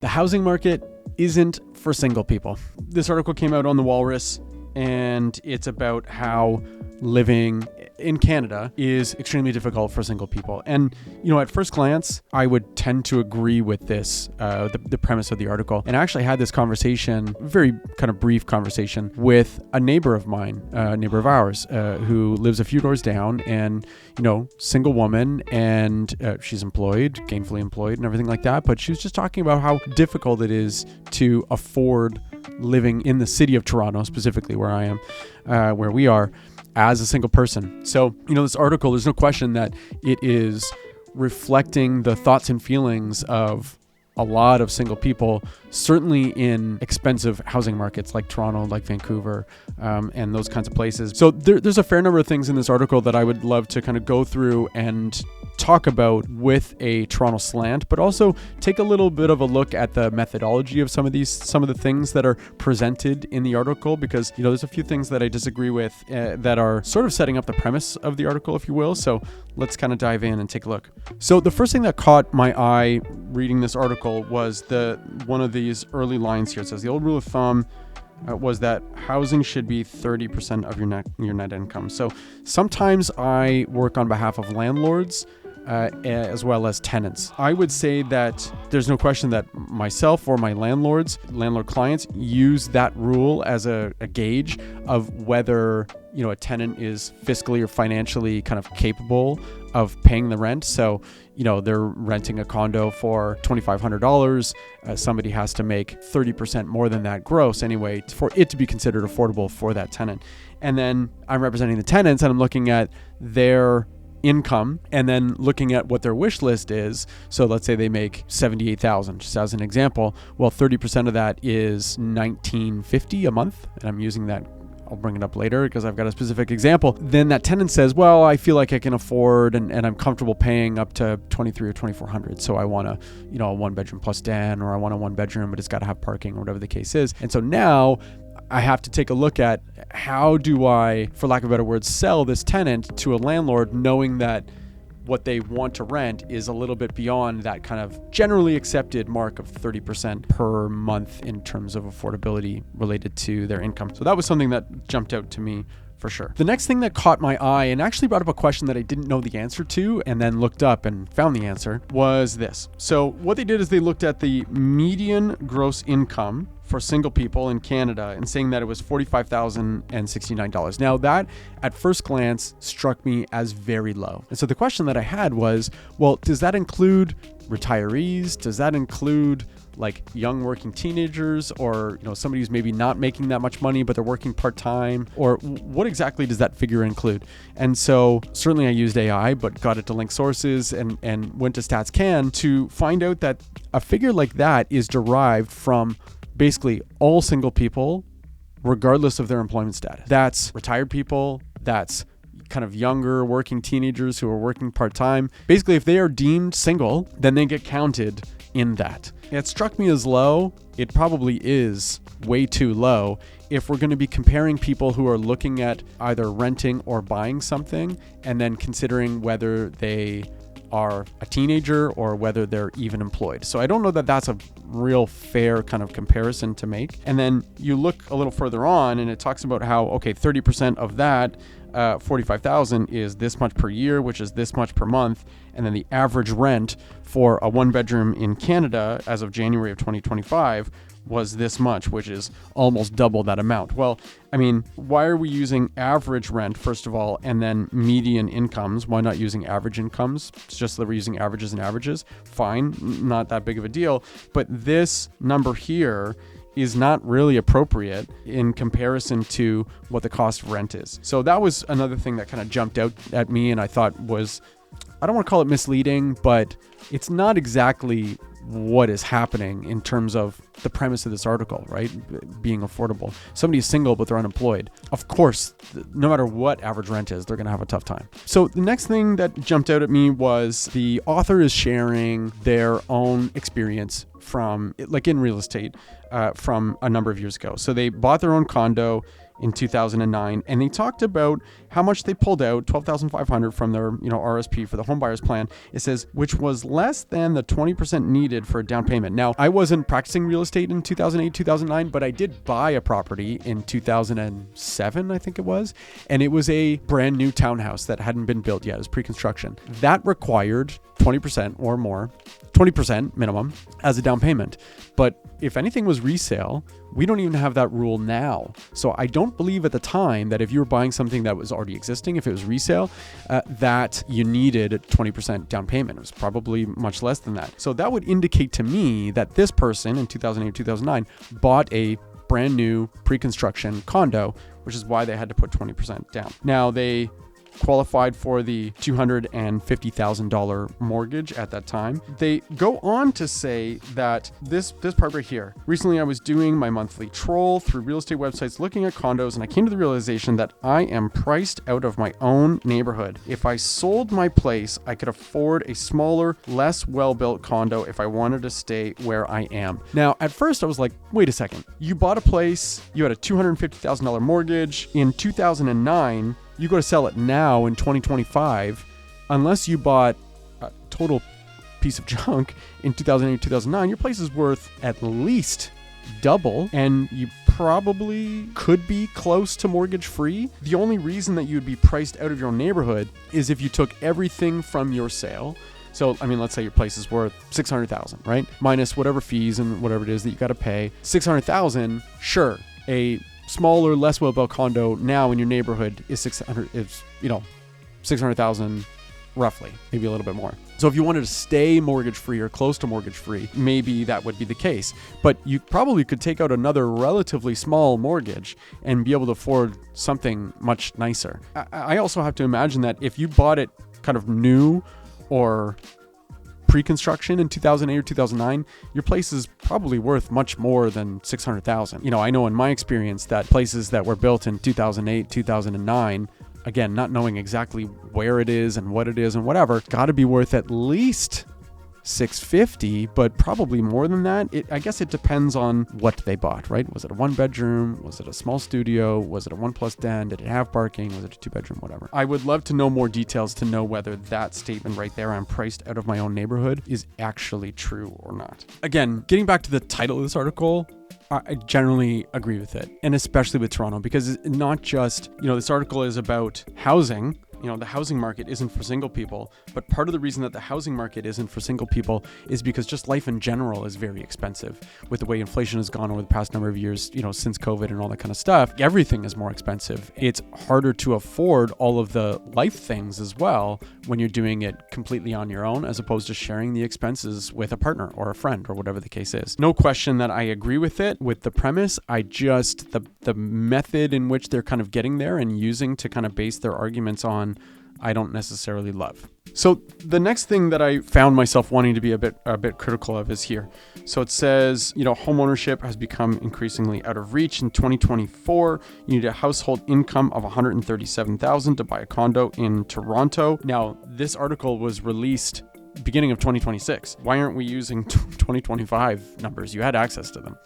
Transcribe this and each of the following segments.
The housing market isn't for single people. This article came out on The Walrus, and it's about how living in Canada is extremely difficult for single people. And, at first glance, I would tend to agree with this, the premise of the article. And I actually had this conversation, very kind of brief conversation, with a neighbor of mine, a neighbor of ours, who lives a few doors down, and, single woman, and she's employed, gainfully employed and everything like that. But she was just talking about how difficult it is to afford living in the city of Toronto, specifically where I am, where we are, as a single person. So, this article, there's no question that it is reflecting the thoughts and feelings of a lot of single people, certainly in expensive housing markets like Toronto, like Vancouver, and those kinds of places. So there's a fair number of things in this article that I would love to kind of go through and talk about with a Toronto slant, but also take a little bit of a look at the methodology of some of the things that are presented in the article, because there's a few things that I disagree with that are sort of setting up the premise of the article, if you will. So let's kind of dive in and take a look. So the first thing that caught my eye reading this article was one of these early lines here. It says the old rule of thumb was that housing should be 30% of your net income. So sometimes I work on behalf of landlords as well as tenants. I would say that there's no question that myself or my landlord clients use that rule as a gauge of whether a tenant is fiscally or financially kind of capable of paying the rent. So they're renting a condo for $2,500. Somebody has to make 30% more than that gross anyway for it to be considered affordable for that tenant. And then I'm representing the tenants, and I'm looking at their income and then looking at what their wish list is. So let's say they make $78,000, just as an example. Well, 30% of that is $1,950 a month, and I'm using that. I'll bring it up later because I've got a specific example. Then that tenant says, well, I feel like I can afford and I'm comfortable paying up to $2,300 or $2,400. So I want a 1-bedroom plus den, or I want a 1-bedroom, but it's got to have parking, or whatever the case is. And so now I have to take a look at how do I, for lack of a better word, sell this tenant to a landlord, knowing that what they want to rent is a little bit beyond that kind of generally accepted mark of 30% per month in terms of affordability related to their income. So that was something that jumped out to me for sure. The next thing that caught my eye and actually brought up a question that I didn't know the answer to and then looked up and found the answer was this. So what they did is they looked at the median gross income for single people in Canada and saying that it was $45,069. Now that at first glance struck me as very low. And so the question that I had was, well, does that include retirees? Does that include like young working teenagers, or somebody who's maybe not making that much money but they're working part-time, or what exactly does that figure include? And so certainly I used AI, but got it to link sources and went to StatsCan to find out that a figure like that is derived from basically all single people, regardless of their employment status. That's retired people, that's kind of younger working teenagers who are working part-time. Basically, if they are deemed single, then they get counted in that. It struck me as low. It probably is way too low if we're going to be comparing people who are looking at either renting or buying something and then considering whether they are a teenager or whether they're even employed. So I don't know that that's a real fair kind of comparison to make. And then you look a little further on and it talks about how, 30% of that, 45,000 is this much per year, which is this much per month. And then the average rent for a 1-bedroom in Canada as of January of 2025 was this much, which is almost double that amount. Well, I mean, why are we using average rent, first of all, and then median incomes? Why not using average incomes? It's just that we're using averages and averages. Fine, not that big of a deal. But this number here is not really appropriate in comparison to what the cost of rent is. So that was another thing that kind of jumped out at me and I thought was, I don't want to call it misleading, but it's not exactly what is happening in terms of the premise of this article, right? Being affordable. Somebody's single, but they're unemployed. Of course, no matter what average rent is, they're going to have a tough time. So the next thing that jumped out at me was the author is sharing their own experience from, like in real estate, from a number of years ago. So they bought their own condo in 2009, and they talked about how much they pulled out, $12,500 from their RSP for the home buyers plan. It says, which was less than the 20% needed for a down payment. Now, I wasn't practicing real estate in 2008, 2009, but I did buy a property in 2007, I think it was, and it was a brand new townhouse that hadn't been built yet. It was pre-construction. That required 20% or more, 20% minimum as a down payment. But if anything was resale, we don't even have that rule now. So I don't believe at the time that if you were buying something that was already existing, if it was resale, that you needed a 20% down payment. It was probably much less than that. So that would indicate to me that this person in 2008, 2009 bought a brand new pre-construction condo, which is why they had to put 20% down. Now they qualified for the $250,000 mortgage at that time. They go on to say that this part right here. Recently, I was doing my monthly troll through real estate websites looking at condos, and I came to the realization that I am priced out of my own neighborhood. If I sold my place, I could afford a smaller, less well-built condo if I wanted to stay where I am. Now, at first I was like, wait a second. You bought a place, you had a $250,000 mortgage in 2009, you go to sell it now in 2025, unless you bought a total piece of junk in 2008, 2009, your place is worth at least double, and you probably could be close to mortgage free. The only reason that you'd be priced out of your neighborhood is if you took everything from your sale. So, I mean, let's say your place is worth $600,000, right? Minus whatever fees and whatever it is that you got to pay. $600,000, sure. A smaller, less well-built condo now in your neighborhood is $600,000 roughly, maybe a little bit more. So if you wanted to stay mortgage-free or close to mortgage-free, maybe that would be the case. But you probably could take out another relatively small mortgage and be able to afford something much nicer. I also have to imagine that if you bought it kind of new or pre-construction in 2008 or 2009, your place is probably worth much more than $600,000. I know in my experience that places that were built in 2008, 2009, again, not knowing exactly where it is and what it is and whatever, got to be worth at least $650,000, but probably more than that. I guess it depends on what they bought, right? Was it a 1-bedroom? Was it a small studio? Was it a 1+ den? Did it have parking? Was it a 2-bedroom? Whatever. I would love to know more details to know whether that statement right there, I'm priced out of my own neighborhood, is actually true or not. Again, getting back to the title of this article, I generally agree with it, and especially with Toronto, because it's not just, this article is about housing. The housing market isn't for single people, but part of the reason that the housing market isn't for single people is because just life in general is very expensive. With the way inflation has gone over the past number of years, since COVID and all that kind of stuff, everything is more expensive. It's harder to afford all of the life things as well when you're doing it completely on your own, as opposed to sharing the expenses with a partner or a friend or whatever the case is. No question that I agree with it, with the premise. I just, the method in which they're kind of getting there and using to kind of base their arguments on, I don't necessarily love. So the next thing that I found myself wanting to be a bit critical of is here. So it says, homeownership has become increasingly out of reach. In 2024, you need a household income of $137,000 to buy a condo in Toronto. Now, this article was released beginning of 2026. Why aren't we using 2025 numbers? You had access to them.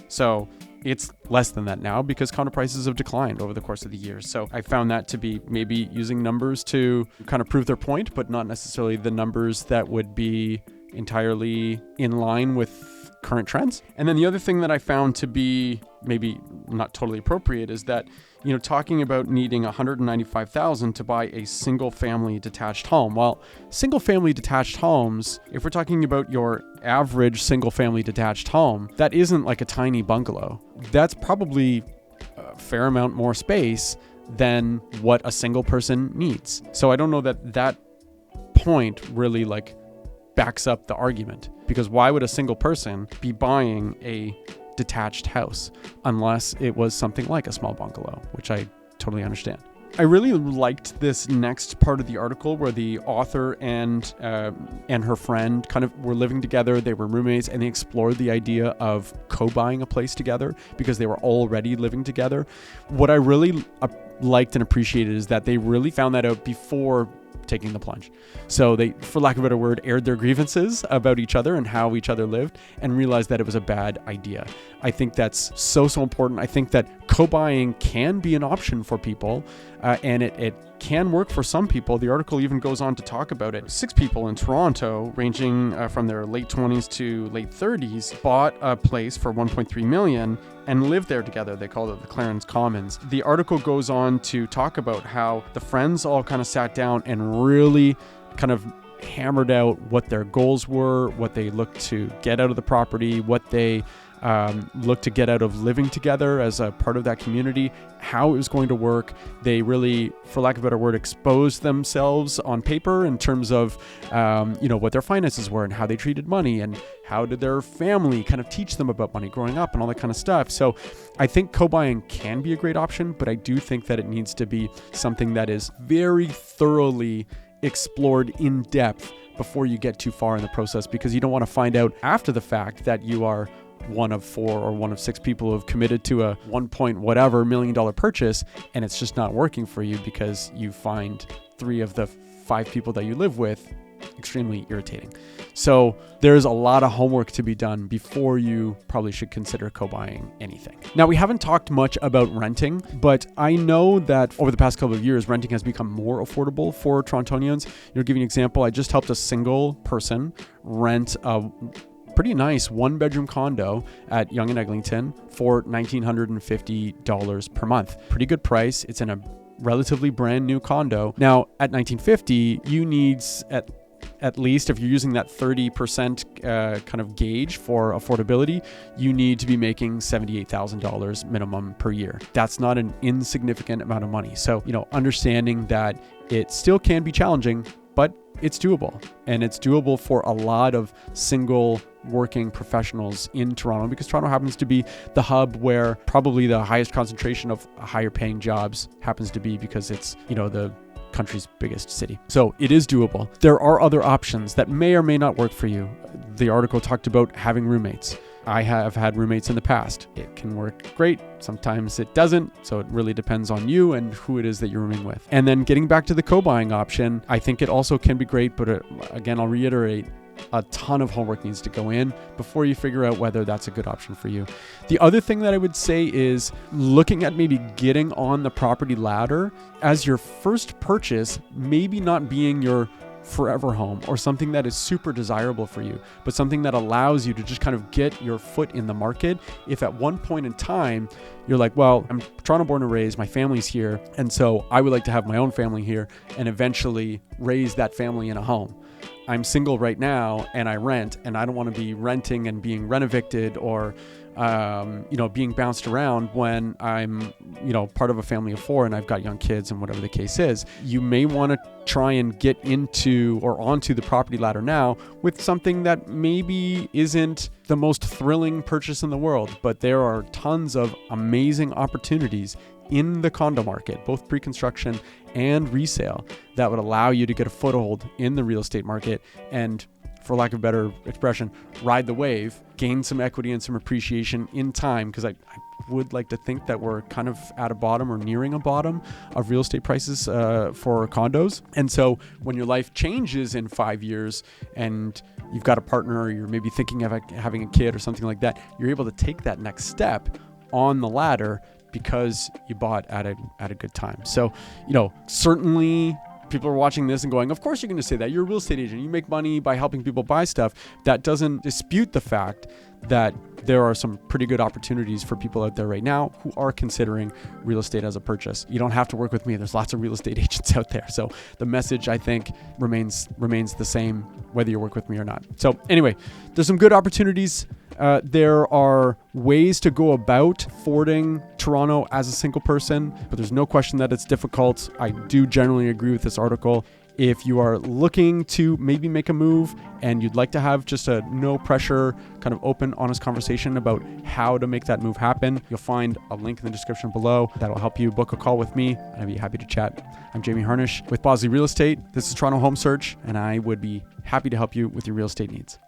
So it's less than that now because condo prices have declined over the course of the years. So I found that to be maybe using numbers to kind of prove their point, but not necessarily the numbers that would be entirely in line with current trends. And then the other thing that I found to be maybe not totally appropriate is that, talking about needing $195,000 to buy a single family detached home. Well, single family detached homes, if we're talking about your average single family detached home, that isn't like a tiny bungalow. That's probably a fair amount more space than what a single person needs. So I don't know that point really backs up the argument, because why would a single person be buying a detached house unless it was something like a small bungalow, which I totally understand. I really liked this next part of the article where the author and her friend kind of were living together. They were roommates, and they explored the idea of co-buying a place together because they were already living together. What I really liked and appreciated is that they really found that out before taking the plunge. So they, for lack of a better word, aired their grievances about each other and how each other lived and realized that it was a bad idea. I think that's so important. I think that co-buying can be an option for people, and it can work for some people. The article even goes on to talk about it. 6 people in Toronto, ranging from their late 20s to late 30s, bought a place for $1.3 million and lived there together. They called it the Clarence Commons. The article goes on to talk about how the friends all kind of sat down and really kind of hammered out what their goals were, what they looked to get out of the property, what they look to get out of living together as a part of that community, how it was going to work. They really, for lack of a better word, exposed themselves on paper in terms of, what their finances were and how they treated money and how did their family kind of teach them about money growing up and all that kind of stuff. So I think co-buying can be a great option, but I do think that it needs to be something that is very thoroughly explored in depth before you get too far in the process, because you don't want to find out after the fact that you are one of 4 or one of 6 people who have committed to a $1 million purchase, and it's just not working for you because you find 3 of the 5 people that you live with extremely irritating. So there's a lot of homework to be done before you probably should consider co-buying anything. Now, we haven't talked much about renting, but I know that over the past couple of years, renting has become more affordable for Torontonians. Give you an example. I just helped a single person rent a pretty nice 1-bedroom condo at Yonge and Eglinton for $1,950 per month. Pretty good price. It's in a relatively brand new condo. Now, at $1,950, you need at least, if you're using that 30% kind of gauge for affordability, you need to be making $78,000 minimum per year. That's not an insignificant amount of money. So, understanding that it still can be challenging, but it's doable. And it's doable for a lot of single working professionals in Toronto, because Toronto happens to be the hub where probably the highest concentration of higher paying jobs happens to be, because it's, the country's biggest city. So it is doable. There are other options that may or may not work for you. The article talked about having roommates. I have had roommates in the past. It can work great. Sometimes it doesn't. So it really depends on you and who it is that you're rooming with. And then getting back to the co-buying option, I think it also can be great. But again, I'll reiterate, a ton of homework needs to go in before you figure out whether that's a good option for you. The other thing that I would say is looking at maybe getting on the property ladder as your first purchase, maybe not being your forever home or something that is super desirable for you, but something that allows you to just kind of get your foot in the market. If at one point in time you're like, well, I'm Toronto born and raised, my family's here, and so I would like to have my own family here and eventually raise that family in a home. I'm single right now and I rent, and I don't want to be renting and being rent-evicted or being bounced around when I'm, part of a family of 4 and I've got young kids and whatever the case is. You may want to try and get into or onto the property ladder now with something that maybe isn't the most thrilling purchase in the world, but there are tons of amazing opportunities in the condo market, both pre-construction and resale, that would allow you to get a foothold in the real estate market and, for lack of a better expression, ride the wave, gain some equity and some appreciation in time, because I would like to think that we're kind of at a bottom or nearing a bottom of real estate prices for condos. And so when your life changes in 5 years and you've got a partner or you're maybe thinking of having a kid or something like that, you're able to take that next step on the ladder because you bought at a good time. So, certainly people are watching this and going, of course you're going to say that. You're a real estate agent. You make money by helping people buy stuff. That doesn't dispute the fact that there are some pretty good opportunities for people out there right now who are considering real estate as a purchase. You don't have to work with me. There's lots of real estate agents out there. So the message, I think, remains the same whether you work with me or not. So anyway, there's some good opportunities. There are ways to go about affording Toronto as a single person, but there's no question that it's difficult. I do generally agree with this article. If you are looking to maybe make a move and you'd like to have just a no pressure, kind of open, honest conversation about how to make that move happen, you'll find a link in the description below that'll help you book a call with me. I'd be happy to chat. I'm Jamie Harnish with Bosley Real Estate. This is Toronto Home Search, and I would be happy to help you with your real estate needs.